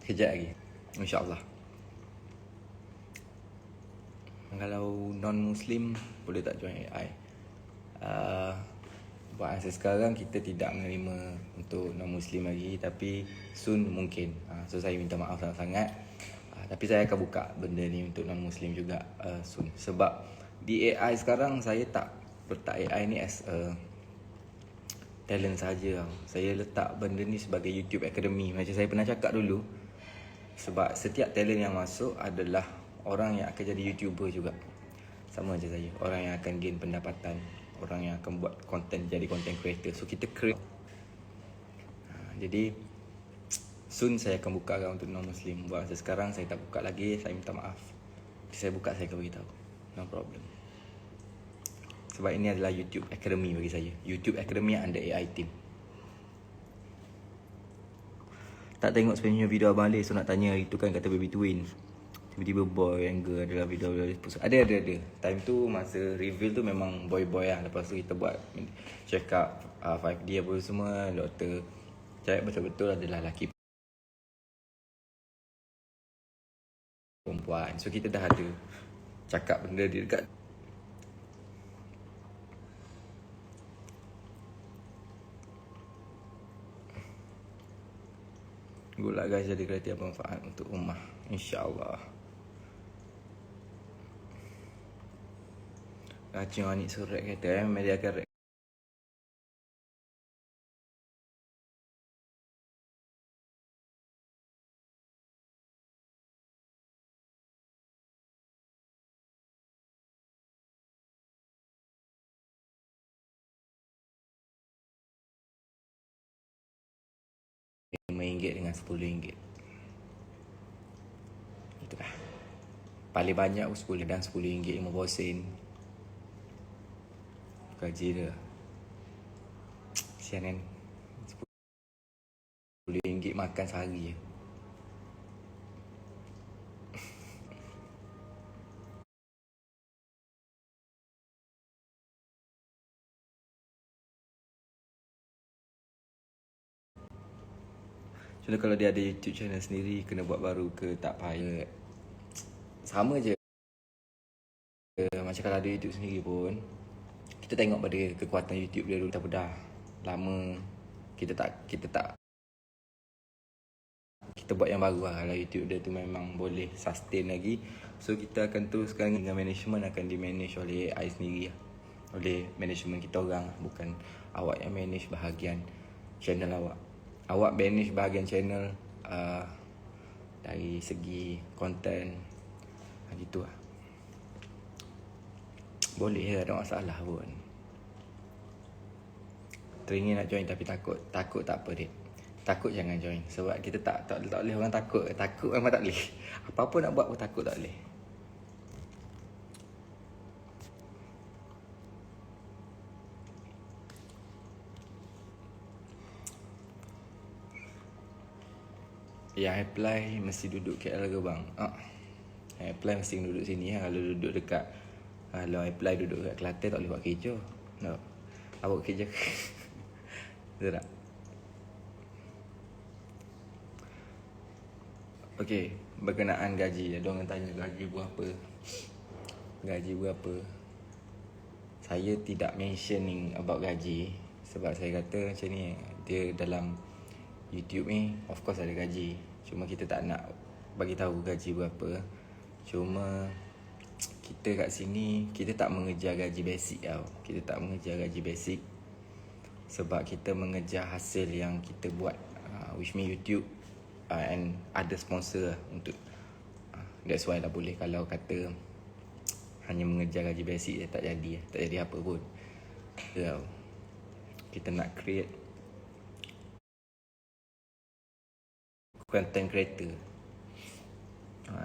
Kejap lagi, InsyaAllah. Kalau non-Muslim boleh tak join AI? Buat masa sekarang kita tidak menerima untuk non-Muslim lagi, tapi soon mungkin. So saya minta maaf sangat-sangat. Tapi saya akan buka benda ni untuk non-Muslim juga soon. Sebab di AI sekarang saya tak letak AI ni as a talent saja. Saya letak benda ni sebagai YouTube Academy. Macam saya pernah cakap dulu, sebab setiap talent yang masuk adalah orang yang akan jadi YouTuber juga. Sama macam saya, orang yang akan gain pendapatan, orang yang akan buat content, jadi content creator. So kita create. Jadi soon saya akan buka untuk non-Muslim. Buat masa sekarang saya tak buka lagi. Saya minta maaf. Saya buka, saya akan beritahu. No problem. Sebab ini adalah YouTube Academy bagi saya. YouTube Academy under AI team. Tak tengok sebenarnya video Abang Ali. So nak tanya hari tu kan kata baby twin. Tiba-tiba boy anger adalah video ada. Time tu masa reveal tu memang boy lah. Lepas tu kita buat check up 5D apa semua. Doktor cakap betul-betul adalah lelaki perempuan. So kita dah ada cakap benda dia dekat. Good luck guys, jadi kreatif bermanfaat untuk ummah, InsyaAllah. Kacau Anik surat kata media akan RM5 dengan RM10. Itulah. Paling banyak RM10 dan RM10.50. Gaji dia. Kesian kan. RM10 makan sehari je. Contoh kalau dia ada YouTube channel sendiri, kena buat baru ke tak payah. Sama je. Macam kalau ada YouTube sendiri pun, kita tengok pada kekuatan YouTube dia dulu. Tak dah lama kita buat yang baru lah. Kalau YouTube dia tu memang boleh sustain lagi, so kita akan teruskan dengan management akan di-manage oleh AI sendiri lah. Oleh management kita orang, bukan awak yang manage bahagian channel awak. Awak manage bahagian channel dari segi content gitu lah. Boleh lah, ada masalah pun. Teringin nak join tapi takut tak apa dek. Takut jangan join. Sebab kita tak boleh orang takut. Takut memang tak boleh. Apa-apa nak buat pun takut tak boleh. Yang apply mesti duduk KL ke bang? Yang apply mesti duduk sini lah. Kalau duduk dekat, kalau apply duduk dekat Kelantan tak boleh buat kerja. No. Awak kerja. Betul tak? Okey, berkenaan gaji. Ada orang tanya gaji berapa. Gaji berapa. Saya tidak mentioning about gaji. Sebab saya kata macam ni, dia dalam YouTube ni of course ada gaji. Cuma kita tak nak bagi tahu gaji berapa. Cuma kita kat sini kita tak mengejar gaji basic tau. Kita tak mengejar gaji basic. Sebab kita mengejar hasil yang kita buat, which mean YouTube and ada sponsor untuk that's why lah boleh. Kalau kata hanya mengejar gaji basic, tak jadi apa pun. So, kita nak create content creator.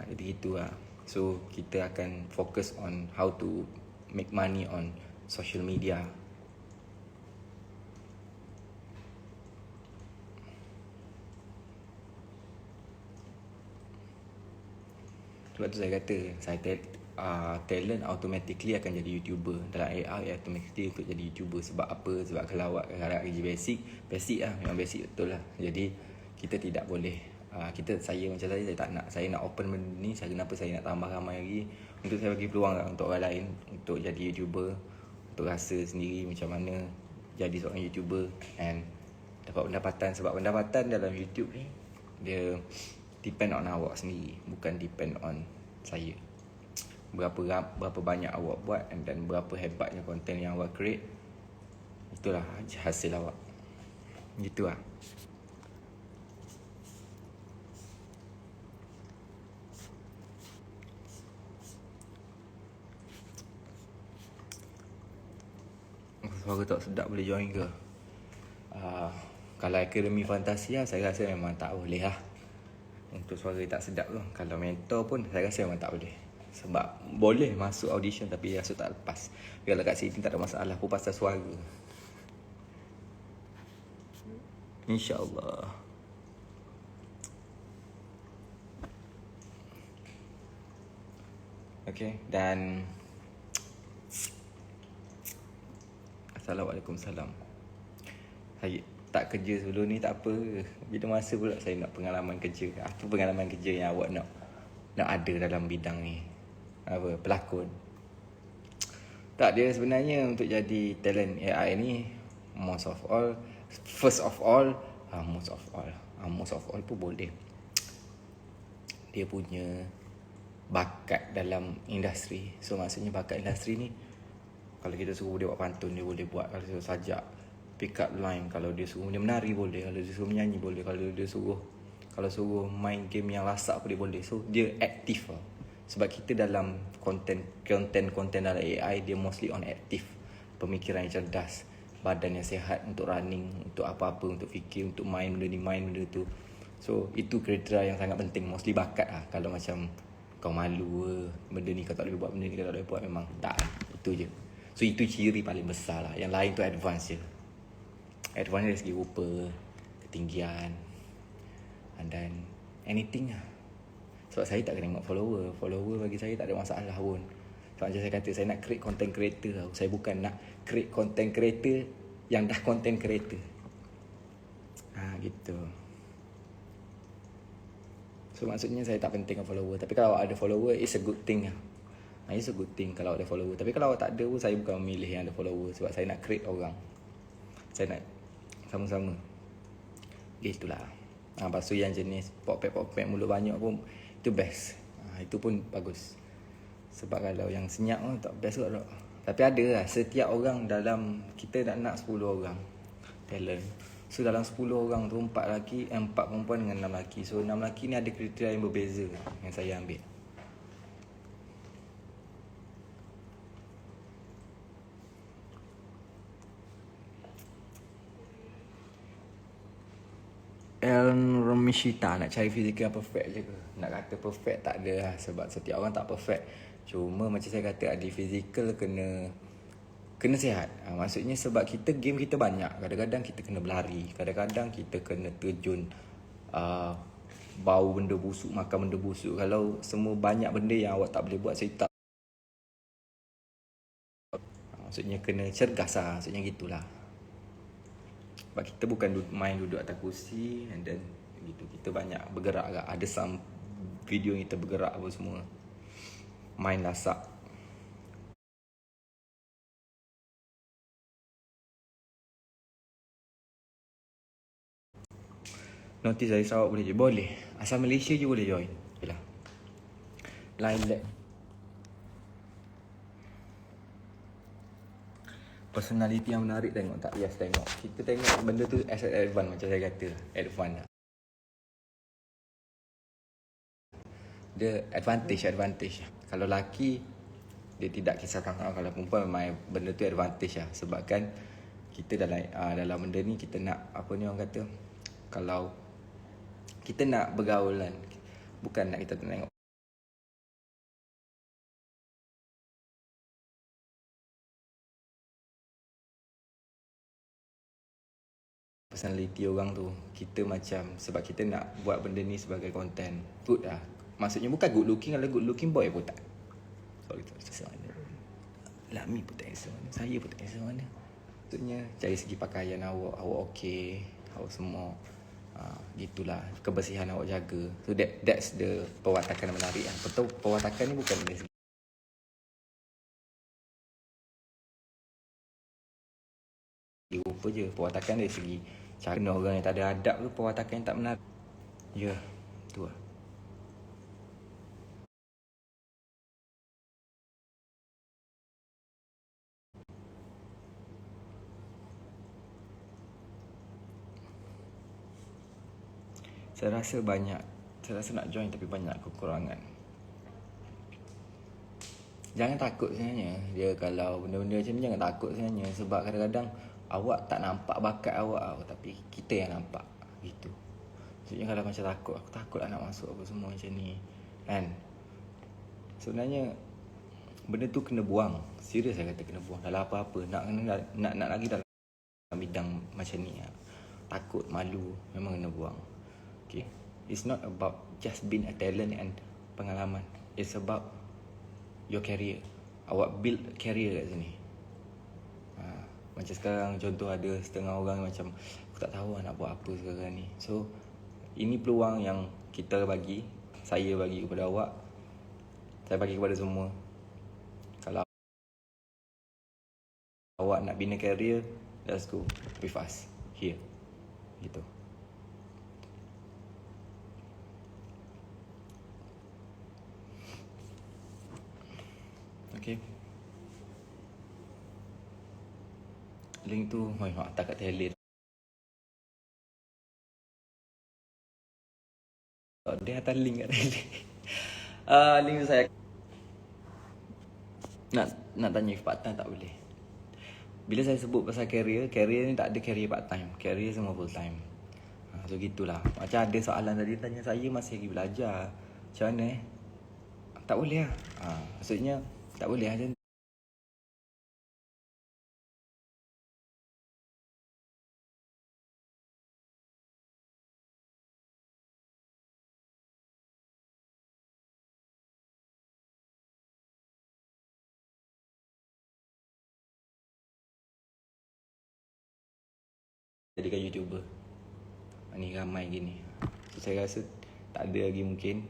Jadi gitu lah. So kita akan fokus on how to make money on social media. Sebab tu saya kata, talent automatically akan jadi YouTuber. Dalam AI automatically untuk jadi YouTuber. Sebab apa? Sebab kalau awak gaji basic lah, memang basic betul lah. Jadi kita tidak boleh Saya macam saya tak nak. Saya nak open benda ni. Kenapa saya nak tambah ramai lagi? Untuk saya bagi peluang lah untuk orang lain untuk jadi YouTuber, untuk rasa sendiri macam mana jadi seorang YouTuber and dapat pendapatan. Sebab pendapatan dalam YouTube ni dia depend on awak sendiri, bukan depend on saya. Berapa banyak awak buat dan berapa hebatnya konten yang awak create, itulah hasil awak. Gitu lah. Suara tak sedap boleh join ke? Kalau Akademi Fantasia saya rasa memang tak boleh lah. Untuk suara tak sedap tu. Kalau mentor pun saya rasa memang tak boleh. Sebab boleh masuk audition tapi rasa tak lepas. Kalau kat sini tak ada masalah pun pasal suara. InsyaAllah. Okay, dan Assalamualaikum. Saya tak kerja sebelum ni tak apa. Bila masa pula saya nak pengalaman kerja. Apa pengalaman kerja yang awak nak ada dalam bidang ni? Apa? Pelakon? Tak, dia sebenarnya untuk jadi talent AI ni most of all pun boleh. Dia punya bakat dalam industri. So maksudnya bakat industri ni, kalau kita suruh dia buat pantun dia boleh buat. Kalau dia sajak pick up line, kalau dia suruh dia menari boleh, kalau dia suruh menyanyi boleh, kalau suruh main game yang lasak pun dia boleh. So dia aktif lah. Sebab kita dalam konten dalam AI dia mostly on aktif. Pemikiran yang cerdas, badan yang sihat untuk running, untuk apa-apa, untuk fikir, untuk main benda ni, main benda tu. So itu kriteria yang sangat penting. Mostly bakat lah. Kalau macam kau malu benda ni kau tak boleh buat, benda ni kau tak boleh buat, memang tak. Itu je. So itu ciri paling besar lah. Yang lain tu advance je. Advance dari segi rupa, ketinggian, dan anything lah. Sebab saya tak kena tengok follower bagi saya tak ada masalah pun. Sebab macam saya kata, saya nak create content creator tau. Saya bukan nak create content creator yang dah content creator. Gitu. So maksudnya saya tak pentingkan follower. Tapi kalau ada follower, it's a good thing lah. It's a good thing kalau ada follower. Tapi kalau tak ada pun, saya bukan memilih yang ada follower. Sebab saya nak create orang. Saya nak sama-sama. Itulah. Lepas tu yang jenis pop-pep mulut banyak pun, itu best. Itu pun bagus. Sebab kalau yang senyap pun tak best kot. Tapi ada lah. Setiap orang dalam, kita nak 10 orang talent. So dalam 10 orang tu 4 perempuan dengan 6 lelaki. So 6 lelaki ni ada kriteria yang berbeza yang saya ambil. Romishita nak cari fizikal perfect je ke? Nak kata perfect tak ada lah. Sebab setiap orang tak perfect. Cuma macam saya kata, ada fizikal kena sihat. Maksudnya sebab game kita banyak. Kadang-kadang kita kena berlari, kadang-kadang kita kena terjun, bau benda busuk, makan benda busuk. Kalau semua banyak benda yang awak tak boleh buat, saya tak. Maksudnya kena cergas lah. Maksudnya gitulah. Sebab kita bukan main duduk atas kursi and then gitu. Kita banyak bergerak agak. Ada some video yang kita bergerak apa semua. Main lasak. Notice dari Sarawak boleh je? Boleh. Asal Malaysia je boleh join. Yalah. Line lab. Personality yang menarik tengok tak? Yes, tengok. Kita tengok benda tu as advance macam saya kata. Advance lah. Dia advantage. Kalau lelaki, dia tidak kisahkan. Kalau perempuan memang benda tu advantage lah. Sebab kan kita dalam benda ni kita nak, apa ni orang kata, kalau kita nak bergaulan, bukan nak kita tengok personality orang tu. Kita macam, sebab kita nak buat benda ni sebagai konten good lah. Maksudnya bukan good looking. Kalau good looking boy pun tak. Sorry, Lami pun tak kisah mana, saya pun tak kisah mana. Maksudnya dari segi pakaian awak okey, awak semua Gitulah, kebersihan awak jaga. So that's the perwatakan yang menarik lah. Betul, perwatakan ni bukan dari segi rupa je. Perwatakan dari segi cara orang yang tak ada adab tu, perwatakan yang tak menarik. Ya, tu lah. Saya rasa nak join tapi banyak kekurangan. Jangan takut sebenarnya. Dia kalau benda-benda macam ni jangan takut sebenarnya. Sebab kadang-kadang awak tak nampak bakat awak, tapi kita yang nampak. Gitu. Maksudnya kalau macam takut, aku takut nak masuk apa semua macam ni. Kan? Sebenarnya benda tu kena buang. Serius saya kata kena buang. Dalam apa-apa nak lagi dalam bidang macam ni. Takut, malu, memang kena buang. Okay. It's not about just being a talent and pengalaman. It's about your career. Awak build career kat sini. Macam sekarang contoh ada setengah orang macam aku tak tahu nak buat apa sekarang ni. So ini peluang yang kita bagi. Saya bagi kepada awak. Saya bagi kepada semua. Kalau awak nak bina career, let's go with us here. Gitu. Okay. Link tu tak kat tele. Dia atas link kat tele. Link tu saya nak tanya part time tak boleh. Bila saya sebut pasal career ni tak ada career part time. Career semua full time. So gitulah. Macam ada soalan tadi tanya saya masih lagi belajar. Macam mana tak boleh lah. Maksudnya tak boleh lah. Jadikan YouTuber. Ni ramai gini. So saya rasa tak ada lagi mungkin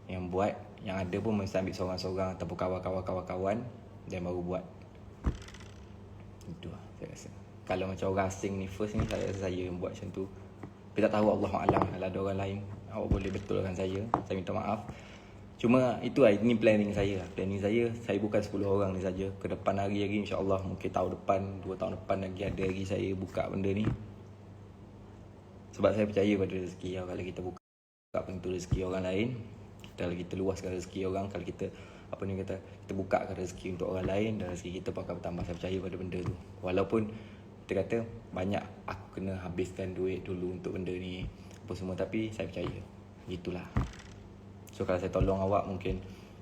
yang buat. Yang ada pun mesti ambil seorang-seorang ataupun kawan-kawan dan baru buat. Itu lah saya rasa. Kalau macam orang asing ni first ni saya rasa saya yang buat macam tu. Tapi tak tahu, Allahu'alam. Kalau ada orang lain awak boleh betulkan saya. Saya minta maaf. Cuma itu lah, ini planning saya. Planning saya bukan 10 orang ni saja. Ke depan hari lagi insya-Allah, mungkin tahun depan, 2 tahun depan lagi ada lagi saya buka benda ni. Sebab saya percaya pada rezeki. Kalau kita buka pintu rezeki orang lain, kalau kita luaskan rezeki orang, kalau kita kita bukakan rezeki untuk orang lain, dan rezeki kita akan bertambah. Saya percaya pada benda tu. Walaupun kita kata banyak aku kena habiskan duit dulu untuk benda ni apa semua, tapi saya percaya. Gitulah. So kalau saya tolong awak, mungkin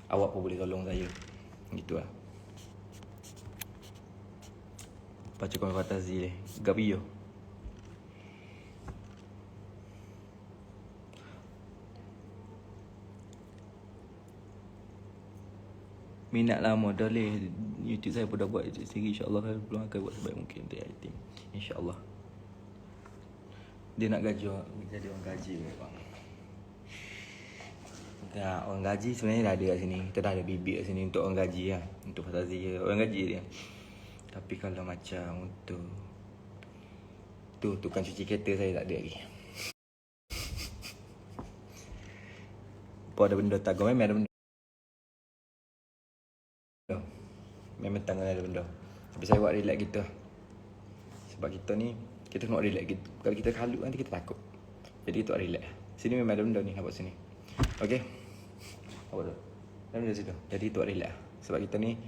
awak pun boleh tolong saya. Gitu lah. Baca komen kata Zile Gabiyo. Minat lama dah leh. YouTube saya pun dah buat YouTube sendiri. InsyaAllah saya belum akan buat sebaik mungkin untuk editing. InsyaAllah. Dia nak gaji jadi orang gaji bang. Orang gaji sebenarnya dah ada kat sini. Kita dah ada bibit kat sini untuk orang gaji lah. Untuk Fatazi orang gaji dia. Tapi kalau macam untuk tukang cuci kereta saya tak ada lagi. Apa ada benda tak? Memang ada benda. Memang tangan ada benda. Tapi saya buat relax gitu. Sebab kita ni, kita kena relax gitu. Kalau kita kalut nanti kita takut. Jadi kita relax. Sini memang ada benda ni. Nampak sini. Okay. Apa tu? Ada benda situ. Jadi kita relax. Sebab kita ni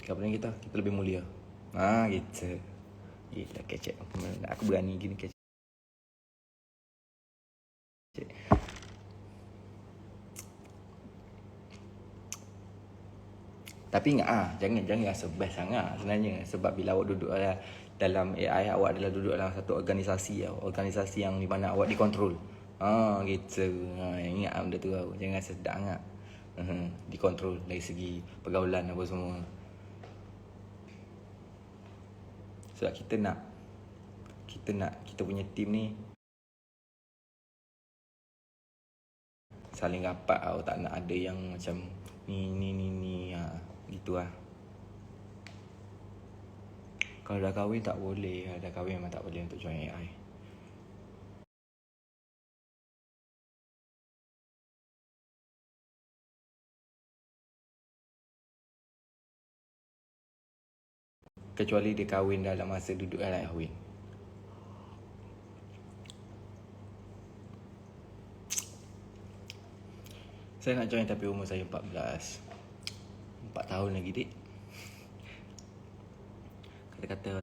apa ni kita lebih mulia. Gitu. Gila kecek. Aku berani gini kecek. Tapi ingat jangan rasa best sangat sebenarnya. Sebab bila awak duduk dalam AI, awak adalah duduk dalam satu organisasi. Organisasi yang di mana awak dikontrol. Gitu. Ingat benda tu. Jangan rasa sedap sangat. Dikontrol dari segi pergaulan apa semua. Sebab kita kita punya team ni saling rapat tau. Tak nak ada yang macam ni gitu lah. Kalau dah kahwin tak boleh. Dah kahwin memang tak boleh untuk join AI. Kecuali dia kahwin dalam masa duduk dalam kahwin. Saya nak join tapi umur saya 14. 4 tahun lagi, dik. Kata-kata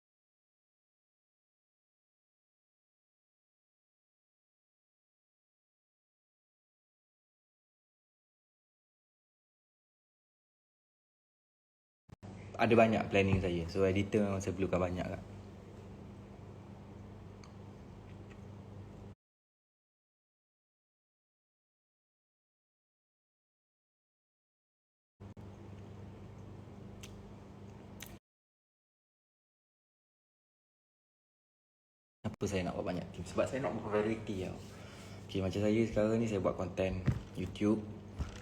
ada banyak planning saya. So editor memang saya perlukan banyak kan. Kenapa saya nak buat banyak team? Sebab saya nak buat variety tau. Okay, macam saya sekarang ni saya buat konten YouTube.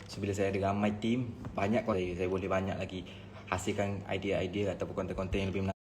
So bila saya ada ramai team, banyak konten saya boleh banyak lagi hasilkan idea-idea ataupun konten-konten yang lebih menarik.